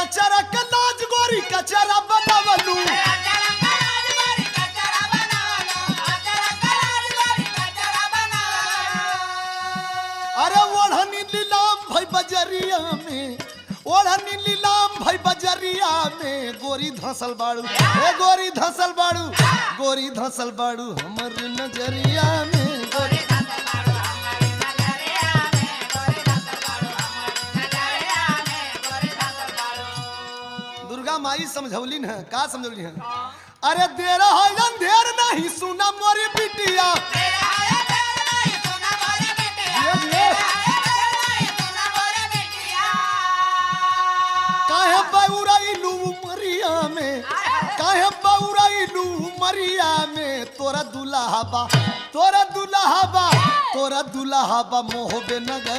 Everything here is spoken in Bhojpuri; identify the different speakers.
Speaker 1: अचरा के लाज गोरी कचरा बनावलू अरे ओढ़नी लीलाम भाई बजरिया में ओढ़नी लीलाम भाई बजरिया में गोरी धसल बाड़ू ए गोरी धसल बाड़ू गोरी धसल बाड़ू हमर नजरिया में गोरी दुर्गा माई समझौलिन है का समझौलिन है अरे देर है अंधेर नहीं सुना मोरी बिटिया काहे बाउराइलू मरिया में काहे बाउराइलू मरिया में तोरा दुल्हा बा तोरा दुल्हा बा मोहबे नगर